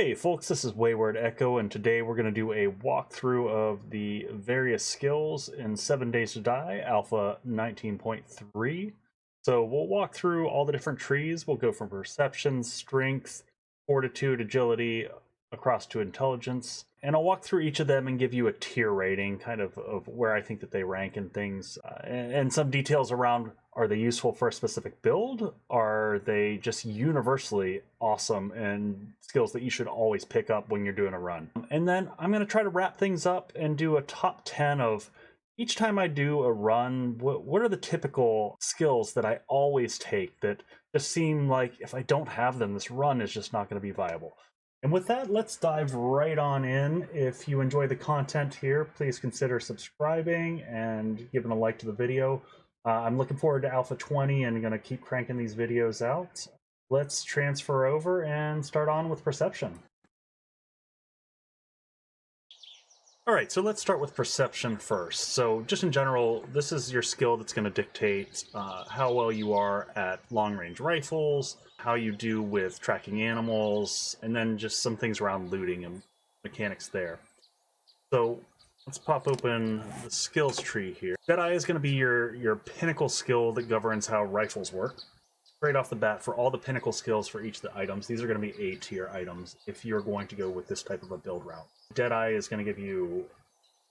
Hey folks, this is WaywardEko, and today we're going to do a walkthrough of the various skills in 7 Days to Die, Alpha 19.3. So we'll walk through all the different trees. We'll go from perception, strength, fortitude, agility, across to intelligence. And I'll walk through each of them and give you a tier rating, kind of where I think that they rank in things, and some details around, are they useful for a specific build? Are they just universally awesome and skills that you should always pick up when you're doing a run? And then I'm going to try to wrap things up and do a top 10 of each time I do a run, what are the typical skills that I always take that just seem like if I don't have them, this run is just not going to be viable. And with that, let's dive right on in. If you enjoy the content here, please consider subscribing and giving a like to the video. I'm looking forward to Alpha 20 and going to keep cranking these videos out. Let's transfer over and start on with perception. All right, so let's start with perception first. So just in general, this is your skill that's going to dictate how well you are at long-range rifles, how you do with tracking animals, and then just some things around looting and mechanics there. So let's pop open the skills tree here. Deadeye is going to be your pinnacle skill that governs how rifles work. Straight off the bat, for all the pinnacle skills for each of the items, these are going to be A tier items if you're going to go with this type of a build route. Deadeye is going to give you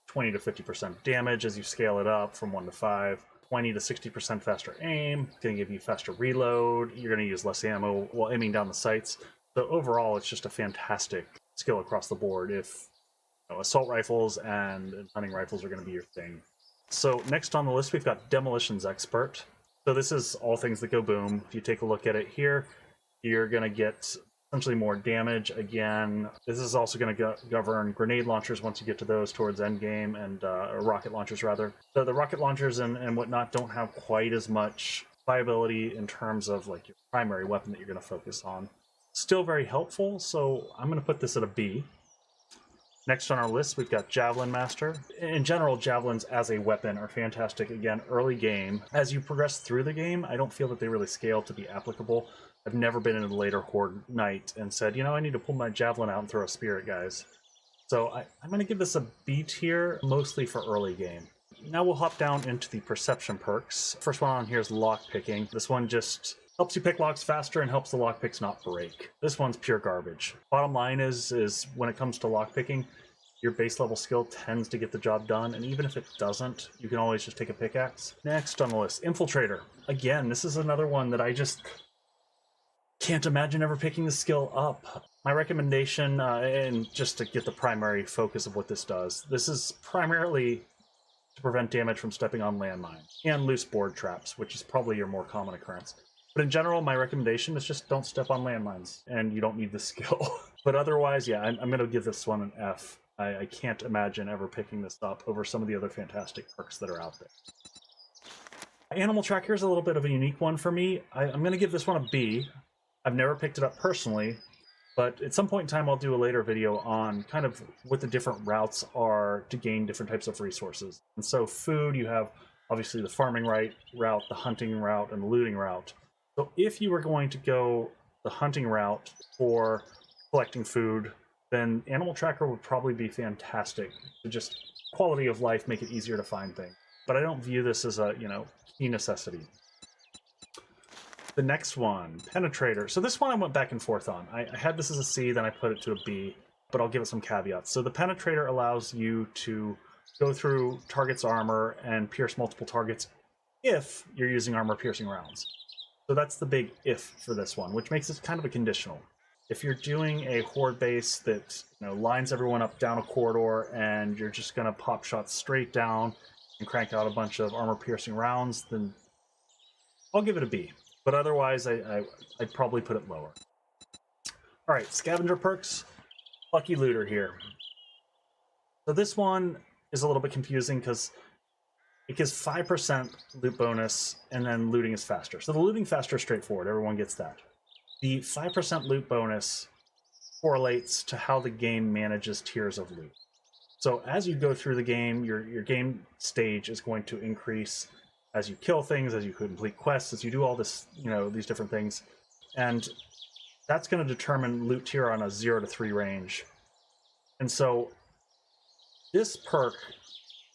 20 to 50% damage as you scale it up from 1 to 5. 20 to 60% faster aim. It's going to give you faster reload. You're going to use less ammo while aiming down the sights. So overall, it's just a fantastic skill across the board if assault rifles and hunting rifles are going to be your thing. So next on the list, we've got Demolitions Expert. So this is all things that go boom. If you take a look at it here, you're going to get essentially more damage. Again, this is also going to govern grenade launchers once you get to those towards endgame, and or rocket launchers rather. So the rocket launchers and whatnot don't have quite as much viability in terms of like your primary weapon that you're going to focus on. Still very helpful, so I'm going to put this at a B. Next on our list, we've got Javelin Master. In general, javelins as a weapon are fantastic. Again, early game. As you progress through the game, I don't feel that they really scale to be applicable. I've never been in a later Horde night and said, you know, I need to pull my javelin out and throw a spear at guys. So I'm going to give this a B tier, mostly for early game. Now we'll hop down into the perception perks. First one on here is lock picking. This one just helps you pick locks faster and helps the lockpicks not break. This one's pure garbage. Bottom line is when it comes to lockpicking, your base level skill tends to get the job done, and even if it doesn't, you can always just take a pickaxe. Next on the list, Infiltrator. Again, this is another one that I just can't imagine ever picking the skill up. My recommendation, and just to get the primary focus of what this does, this is primarily to prevent damage from stepping on landmines and loose board traps, which is probably your more common occurrence. But in general, my recommendation is just don't step on landmines, and you don't need the skill. But otherwise, yeah, I'm going to give this one an F. I can't imagine ever picking this up over some of the other fantastic perks that are out there. Animal Tracker is a little bit of a unique one for me. I'm going to give this one a B. I've never picked it up personally, but at some point in time I'll do a later video on kind of what the different routes are to gain different types of resources. And so food, you have obviously the farming route, the hunting route, and the looting route. So if you were going to go the hunting route for collecting food, then Animal Tracker would probably be fantastic to just quality of life, make it easier to find things. But I don't view this as a, key necessity. The next one, Penetrator. So this one I went back and forth on. I had this as a C, then I put it to a B, but I'll give it some caveats. So the Penetrator allows you to go through target's armor and pierce multiple targets if you're using armor-piercing rounds. So that's the big if for this one, which makes it kind of a conditional. If you're doing a horde base that lines everyone up down a corridor and you're just going to pop shots straight down and crank out a bunch of armor-piercing rounds, then I'll give it a B. But otherwise, I'd probably put it lower. All right, Scavenger perks. Lucky Looter here. So this one is a little bit confusing because it gives 5% loot bonus, and then looting is faster. So the looting faster is straightforward. Everyone gets that. The 5% loot bonus correlates to how the game manages tiers of loot. So as you go through the game, your game stage is going to increase as you kill things, as you complete quests, as you do all this, these different things. And that's going to determine loot tier on a 0 to 3 range. And so this perk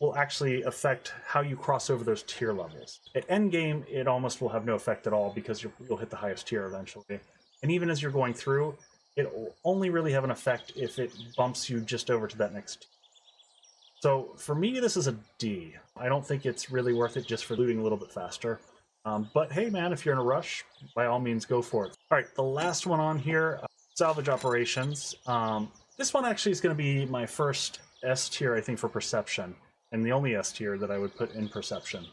will actually affect how you cross over those tier levels. At endgame, it almost will have no effect at all because you'll hit the highest tier eventually. And even as you're going through, it will only really have an effect if it bumps you just over to that next tier. So for me, this is a D. I don't think it's really worth it just for looting a little bit faster. But hey, man, if you're in a rush, by all means, go for it. All right, the last one on here, salvage operations. This one actually is going to be my first S tier, I think, for perception, and the only S tier that I would put in perception.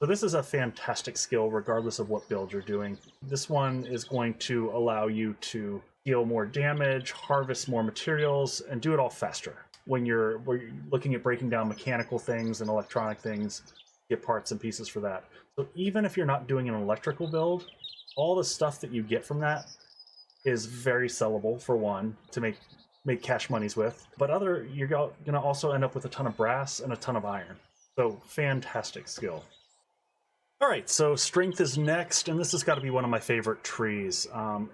So this is a fantastic skill, regardless of what build you're doing. This one is going to allow you to deal more damage, harvest more materials, and do it all faster. When you're looking at breaking down mechanical things and electronic things, get parts and pieces for that. So even if you're not doing an electrical build, all the stuff that you get from that is very sellable, for one, to make cash monies with. But you're going to also end up with a ton of brass and a ton of iron. So fantastic skill. All right, so strength is next, and this has got to be one of my favorite trees.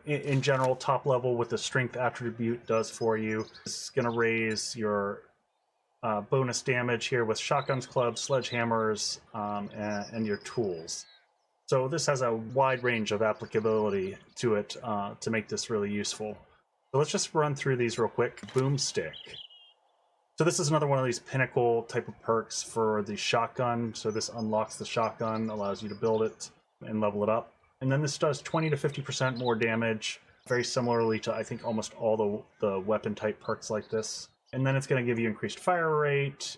In general, top level, what the strength attribute does for you is going to raise your bonus damage here with shotguns, clubs, sledgehammers, and your tools. So this has a wide range of applicability to it to make this really useful. So let's just run through these real quick. Boomstick. So this is another one of these pinnacle type of perks for the shotgun. So this unlocks the shotgun, allows you to build it and level it up. And then this does 20 to 50% more damage, very similarly to, I think, almost all the weapon type perks like this. And then it's going to give you increased fire rate,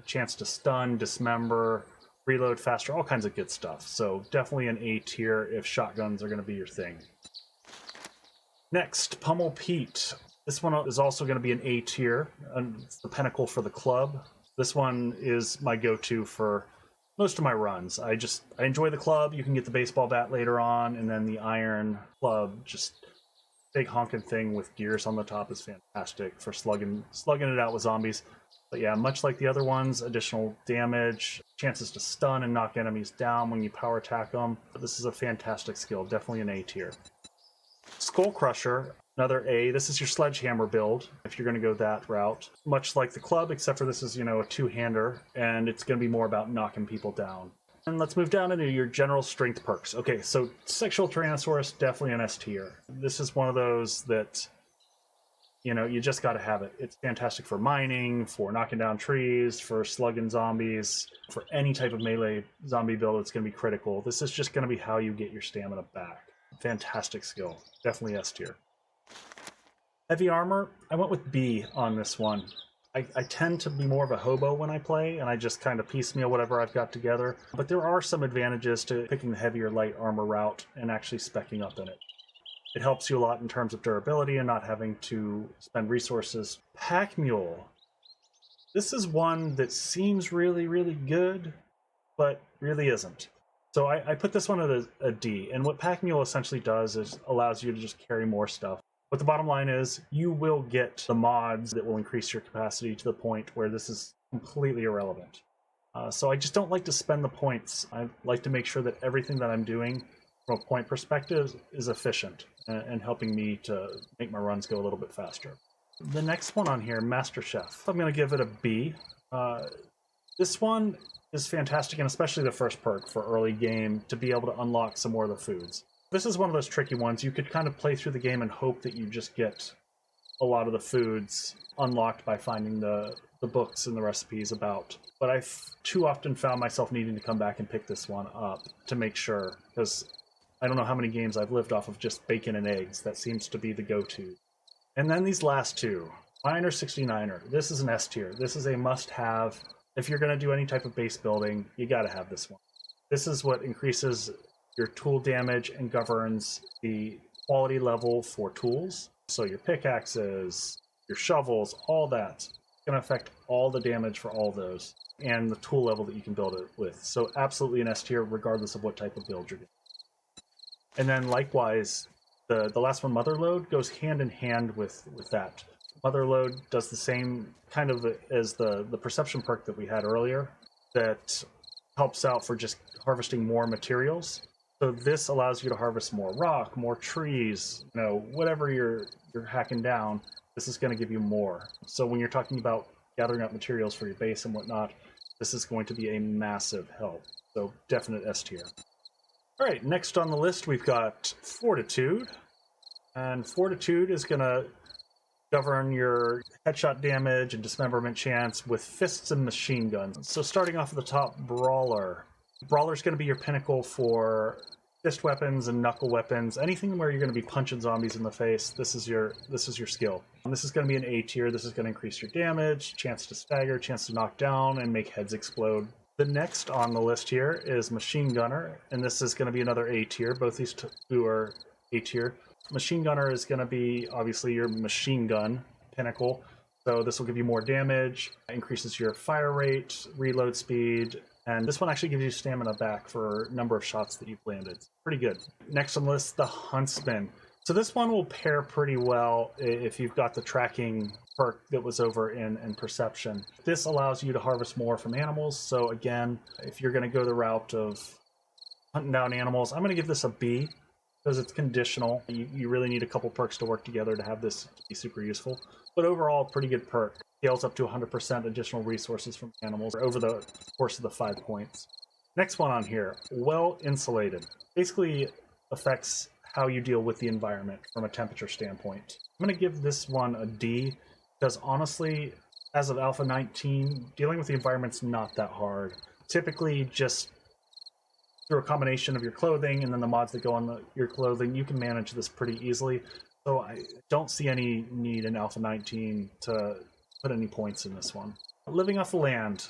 chance to stun, dismember, reload faster, all kinds of good stuff. So definitely an A tier if shotguns are going to be your thing. Next, Pummel Pete. This one is also going to be an A tier, and it's the pinnacle for the club. This one is my go-to for most of my runs. I enjoy the club. You can get the baseball bat later on, and then the iron club, just big honking thing with gears on the top, is fantastic for slugging it out with zombies. But yeah, much like the other ones, additional damage, chances to stun and knock enemies down when you power attack them. But this is a fantastic skill, definitely an A tier. Skull Crusher, another A. This is your sledgehammer build, if you're going to go that route. Much like the club, except for this is, a two-hander, and it's going to be more about knocking people down. And let's move down into your general strength perks. Okay, so Sexual Tyrannosaurus, definitely an S tier. This is one of those that, you just got to have it. It's fantastic for mining, for knocking down trees, for slugging zombies, for any type of melee zombie build. It's going to be critical. This is just going to be how you get your stamina back. Fantastic skill. Definitely S tier. Heavy armor, I went with B on this one. I tend to be more of a hobo when I play, and I just kind of piecemeal whatever I've got together. But there are some advantages to picking the heavy or light armor route and actually speccing up in it. It helps you a lot in terms of durability and not having to spend resources. Pack Mule. This is one that seems really, really good, but really isn't. So I put this one at a D, and what Pack Mule essentially does is allows you to just carry more stuff. But the bottom line is, you will get the mods that will increase your capacity to the point where this is completely irrelevant. So I just don't like to spend the points. I like to make sure that everything that I'm doing from a point perspective is efficient and helping me to make my runs go a little bit faster. The next one on here, Master Chef. I'm going to give it a B. This one is fantastic, and especially the first perk for early game, to be able to unlock some more of the foods. This is one of those tricky ones. You could kind of play through the game and hope that you just get a lot of the foods unlocked by finding the books and the recipes about. But I've too often found myself needing to come back and pick this one up to make sure, because I don't know how many games I've lived off of just bacon and eggs. That seems to be the go-to. And then these last two. Miner 69er. This is an S tier. This is a must-have. If you're going to do any type of base building, you got to have this one. This is what increases your tool damage and governs the quality level for tools. So your pickaxes, your shovels, all that's going to affect all the damage for all those and the tool level that you can build it with. So absolutely an S tier regardless of what type of build you're doing. And then likewise, the last one, Motherload, goes hand in hand with that. Motherload does the same kind of as the perception perk that we had earlier that helps out for just harvesting more materials. So this allows you to harvest more rock, more trees, whatever you're hacking down, this is going to give you more. So when you're talking about gathering up materials for your base and whatnot, this is going to be a massive help. So definite S tier. All right, next on the list we've got Fortitude. And Fortitude is going to govern your headshot damage and dismemberment chance with fists and machine guns. So starting off at the top, Brawler. Brawler's going to be your pinnacle for fist weapons and knuckle weapons. Anything where you're going to be punching zombies in the face, this is your skill. This is going to be an A tier. This is going to increase your damage, chance to stagger, chance to knock down, and make heads explode. The next on the list here is Machine Gunner, and this is going to be another A tier. Both these two are A tier. Machine Gunner is going to be obviously your machine gun pinnacle. So this will give you more damage, increases your fire rate, reload speed, and this one actually gives you stamina back for a number of shots that you've landed. Pretty good. Next on the list, the Huntsman. So this one will pair pretty well if you've got the tracking perk that was over in Perception. This allows you to harvest more from animals. So again, if you're going to go the route of hunting down animals, I'm going to give this a B because it's conditional. You really need a couple perks to work together to have this be super useful. But overall, pretty good perk. Scales up to 100% additional resources from animals over the course of the 5 points. Next one on here, Well Insulated. Basically affects how you deal with the environment from a temperature standpoint. I'm going to give this one a D because honestly, as of Alpha 19, dealing with the environment's not that hard. Typically, just through a combination of your clothing and then the mods that go on your clothing, you can manage this pretty easily. So I don't see any need in Alpha 19 to put any points in this one. Living off the land.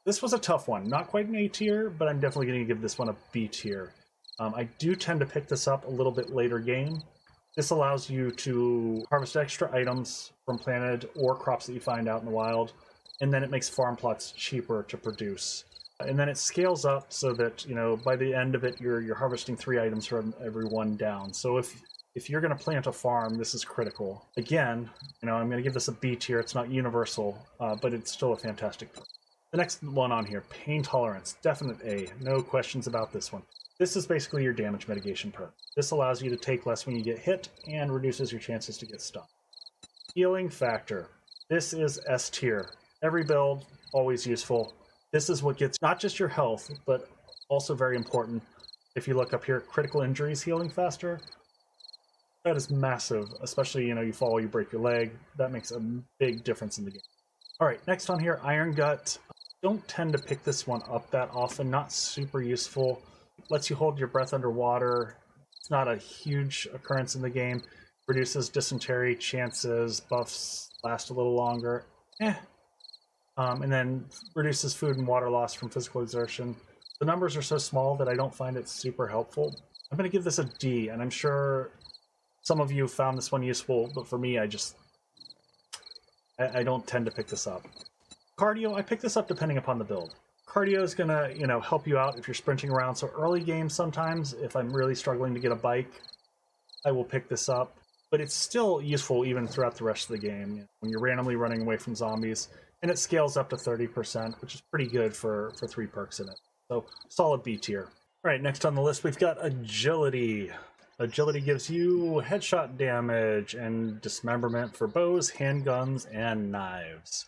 This was a tough one. Not quite an A tier, but I'm definitely going to give this one a B tier. I do tend to pick this up a little bit later game. This allows you to harvest extra items from planted or crops that you find out in the wild, and then it makes farm plots cheaper to produce. And then it scales up so that, by the end of it, you're harvesting 3 items from every one down. So if you're going to plant a farm, this is critical. Again, I'm going to give this a B tier. It's not universal, but it's still a fantastic perk. The next one on here, Pain Tolerance. Definite A. No questions about this one. This is basically your damage mitigation perk. This allows you to take less when you get hit and reduces your chances to get stunned. Healing Factor. This is S tier. Every build, always useful. This is what gets not just your health, but also very important. If you look up here, critical injuries healing faster. That is massive, especially, you fall, you break your leg. That makes a big difference in the game. All right, next on here, Iron Gut. Don't tend to pick this one up that often. Not super useful. Lets you hold your breath underwater. It's not a huge occurrence in the game. Reduces dysentery chances. Buffs last a little longer. And then reduces food and water loss from physical exertion. The numbers are so small that I don't find it super helpful. I'm going to give this a D, and I'm sure some of you found this one useful, but for me, I don't tend to pick this up. Cardio, I pick this up depending upon the build. Cardio is going to, help you out if you're sprinting around. So early game sometimes, if I'm really struggling to get a bike, I will pick this up. But it's still useful even throughout the rest of the game when you're randomly running away from zombies. And it scales up to 30%, which is pretty good for 3 perks in it. So solid B tier. All right, next on the list, we've got Agility. Agility gives you headshot damage and dismemberment for bows, handguns, and knives.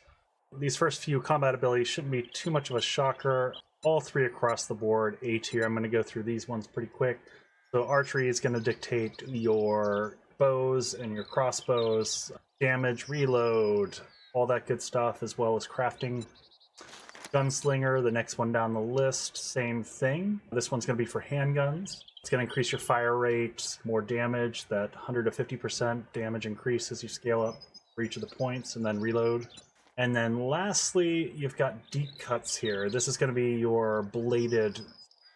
These first few combat abilities shouldn't be too much of a shocker. All 3 across the board, A tier. I'm going to go through these ones pretty quick. So archery is going to dictate your bows and your crossbows, damage, reload, all that good stuff, as well as crafting. Gunslinger, the next one down the list, same thing. This one's going to be for handguns. It's going to increase your fire rate, more damage, that 100 to 50% damage increase as you scale up for each of the points, and then reload. And then lastly, you've got deep cuts here. This is going to be your bladed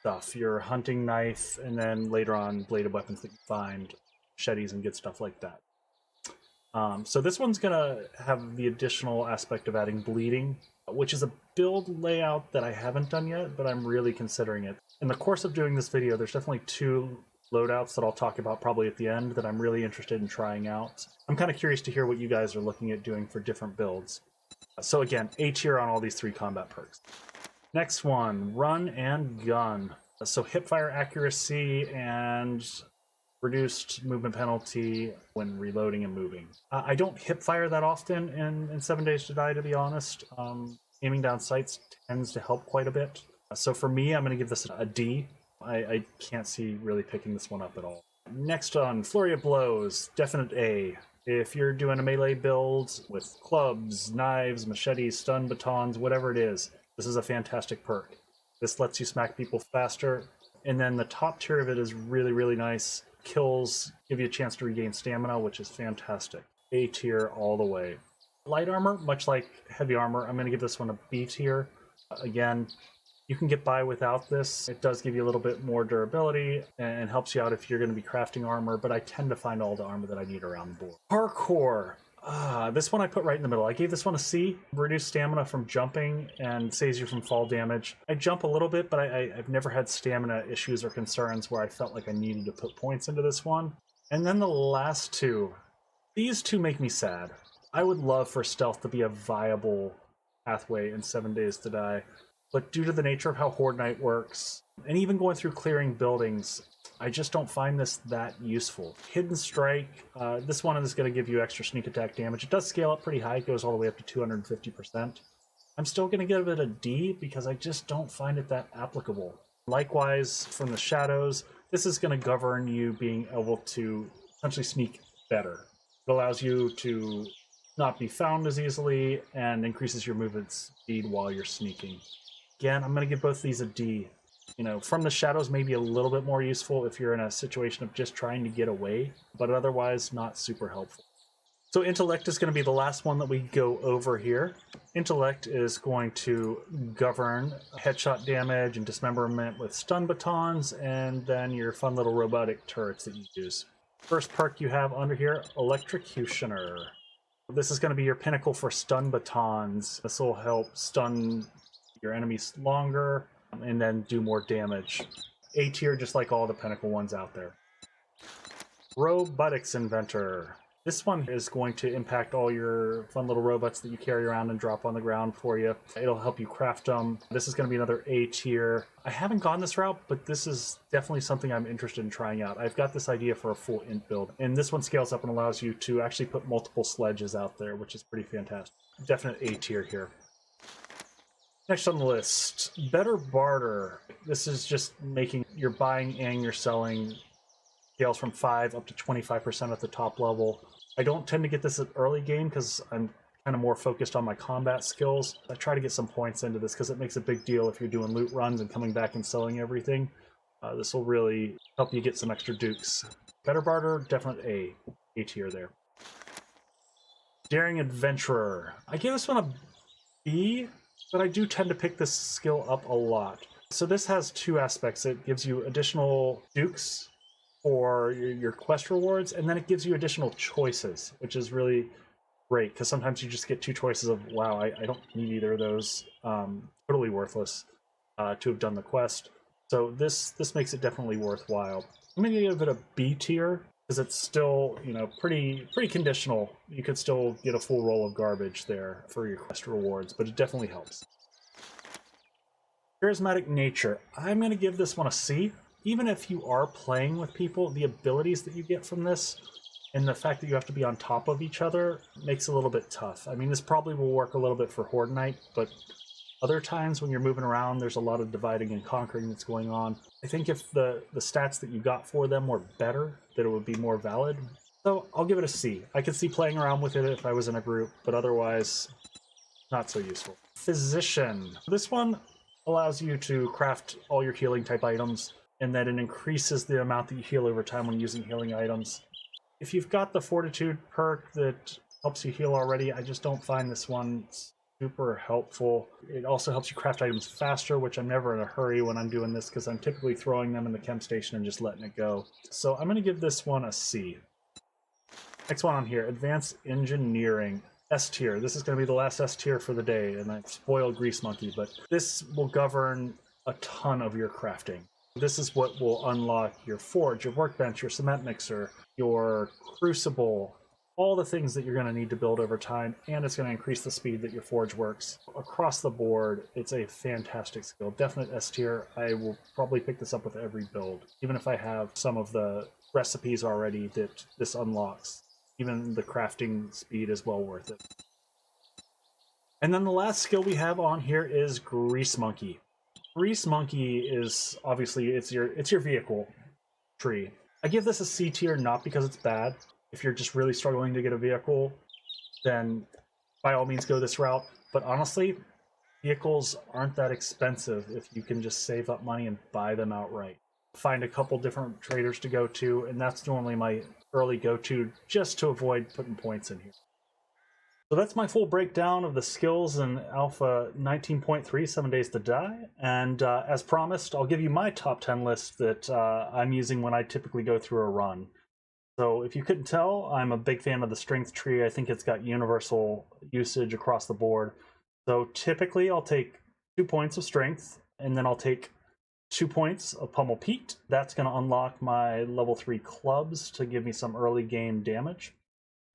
stuff, your hunting knife, and then later on bladed weapons that you find, machetes and good stuff like that. So this one's going to have the additional aspect of adding bleeding, which is a build layout that I haven't done yet, but I'm really considering it. In the course of doing this video, there's definitely 2 loadouts that I'll talk about probably at the end that I'm really interested in trying out. I'm kind of curious to hear what you guys are looking at doing for different builds. So again, A tier on all these 3 combat perks. Next one, Run and Gun. So hipfire accuracy and reduced movement penalty when reloading and moving. I don't hipfire that often in 7 Days to Die, to be honest. Aiming down sights tends to help quite a bit. So for me, I'm going to give this a D. I can't see really picking this one up at all. Next on Flurry of Blows, definite A. If you're doing a melee build with clubs, knives, machetes, stun batons, whatever it is, this is a fantastic perk. This lets you smack people faster. And then the top tier of it is really, really nice. Kills give you a chance to regain stamina, which is fantastic. A tier all the way. Light armor, much like heavy armor, I'm going to give this one a B tier. Again, you can get by without this. It does give you a little bit more durability and helps you out if you're going to be crafting armor, but I tend to find all the armor that I need around the board. Parkour. This one I put right in the middle. I gave this one a C. Reduced stamina from jumping and saves you from fall damage. I jump a little bit, but I've never had stamina issues or concerns where I felt like I needed to put points into this one. And then the last two. These two make me sad. I would love for stealth to be a viable pathway in 7 Days to Die, but due to the nature of how Horde Night works, and even going through clearing buildings, I just don't find this that useful. Hidden Strike, this one is going to give you extra sneak attack damage. It does scale up pretty high, it goes all the way up to 250%. I'm still going to give it a D because I just don't find it that applicable. Likewise, from the Shadows, this is going to govern you being able to essentially sneak better. It allows you to not be found as easily and increases your movement speed while you're sneaking. Again, I'm going to give both these a D. You know, From the Shadows may be a little bit more useful if you're in a situation of just trying to get away, but otherwise not super helpful. So Intellect is going to be the last one that we go over here. Intellect is going to govern headshot damage and dismemberment with stun batons, and then your fun little robotic turrets that you use. First perk you have under here, Electrocutioner. This is going to be your pinnacle for stun batons. This will help stun your enemies longer and then do more damage. A tier, just like all the pinnacle ones out there. Robotics Inventor. This one is going to impact all your fun little robots that you carry around and drop on the ground for you. It'll help you craft them. This is going to be another A tier. I haven't gone this route, but this is definitely something I'm interested in trying out. I've got this idea for a full int build, and this one scales up and allows you to actually put multiple sledges out there, which is pretty fantastic. Definite A tier here. Next on the list, Better Barter. This is just making your buying and your selling scales from 5 up to 25% at the top level. I don't tend to get this at early game because I'm kind of more focused on my combat skills. I try to get some points into this because it makes a big deal if you're doing loot runs and coming back and selling everything. This will really help you get some extra dukes. Better Barter, definitely A tier there. Daring Adventurer. I give this one a B, but I do tend to pick this skill up a lot. So this has two aspects. It gives you additional dukes for your quest rewards, and then it gives you additional choices, which is really great, because sometimes you just get two choices of, wow, I don't need either of those. Totally worthless to have done the quest. So this makes it definitely worthwhile. I'm going to give it a B tier, because it's still, you know, pretty conditional. You could still get a full roll of garbage there for your quest rewards, but it definitely helps. Charismatic Nature. I'm going to give this one a C. Even if you are playing with people, the abilities that you get from this and the fact that you have to be on top of each other makes it a little bit tough. I mean, this probably will work a little bit for Horde Night, but other times when you're moving around, there's a lot of dividing and conquering that's going on. I think if the stats that you got for them were better, that it would be more valid. So I'll give it a C. I could see playing around with it if I was in a group, but otherwise, not so useful. Physician. This one allows you to craft all your healing type items, and that it increases the amount that you heal over time when using healing items. If you've got the Fortitude perk that helps you heal already, I just don't find this one super helpful. It also helps you craft items faster, which I'm never in a hurry when I'm doing this, because I'm typically throwing them in the chem station and just letting it go. So I'm going to give this one a C. Next one on here, Advanced Engineering. S tier. This is going to be the last S tier for the day, and I spoiled Grease Monkey, but this will govern a ton of your crafting. This is what will unlock your forge, your workbench, your cement mixer, your crucible, all the things that you're going to need to build over time, and it's going to increase the speed that your forge works. Across the board, it's a fantastic skill. Definite S tier. I will probably pick this up with every build, even if I have some of the recipes already that this unlocks. Even the crafting speed is well worth it. And then the last skill we have on here is Grease Monkey. Grease Monkey is obviously it's your vehicle tree. I give this a C tier not because it's bad. If you're just really struggling to get a vehicle, then by all means go this route. But honestly, vehicles aren't that expensive if you can just save up money and buy them outright. Find a couple different traders to go to, and that's normally my early go-to just to avoid putting points in here. So that's my full breakdown of the skills in Alpha 19.3, 7 Days to Die. And as promised, I'll give you my top 10 list that I'm using when I typically go through a run. So if you couldn't tell, I'm a big fan of the strength tree. I think it's got universal usage across the board. So typically I'll take 2 points of strength, and then I'll take 2 points of Pummel Pete. That's going to unlock my level 3 clubs to give me some early game damage.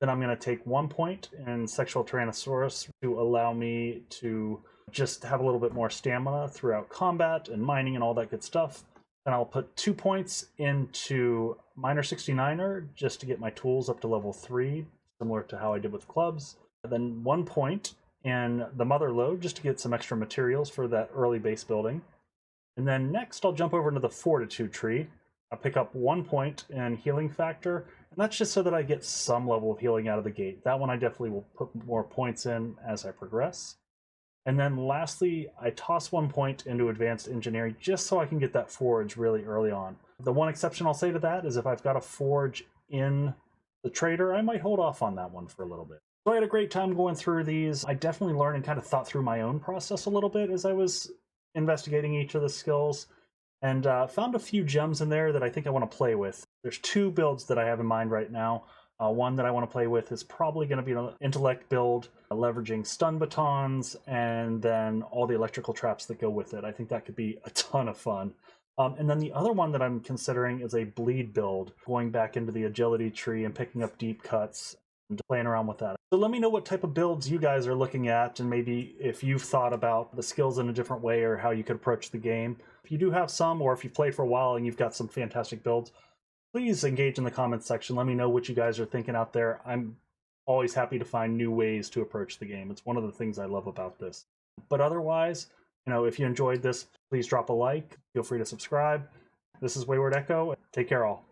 Then I'm going to take 1 point in Sexual Tyrannosaurus to allow me to just have a little bit more stamina throughout combat and mining and all that good stuff. Then I'll put 2 points into Miner 69er just to get my tools up to level 3, similar to how I did with clubs. And then 1 point in the Mother Lode just to get some extra materials for that early base building. And then next I'll jump over into the Fortitude tree. I'll pick up 1 point in Healing Factor, and that's just so that I get some level of healing out of the gate. That one I definitely will put more points in as I progress. And then lastly, I toss 1 point into Advanced Engineering just so I can get that forge really early on. The one exception I'll say to that is if I've got a forge in the trader, I might hold off on that one for a little bit. So I had a great time going through these. I definitely learned and kind of thought through my own process a little bit as I was investigating each of the skills, and found a few gems in there that I think I want to play with. There's 2 builds that I have in mind right now. One that I want to play with is probably going to be an Intellect build, leveraging stun batons, and then all the electrical traps that go with it. I think that could be a ton of fun. And then the other one that I'm considering is a bleed build, going back into the agility tree and picking up deep cuts and playing around with that. So let me know what type of builds you guys are looking at, and maybe if you've thought about the skills in a different way or how you could approach the game. If you do have some, or if you've played for a while and you've got some fantastic builds, please engage in the comments section. Let me know what you guys are thinking out there. I'm always happy to find new ways to approach the game. It's one of the things I love about this. But otherwise, if you enjoyed this, please drop a like. Feel free to subscribe. This is WaywardEko. Take care all.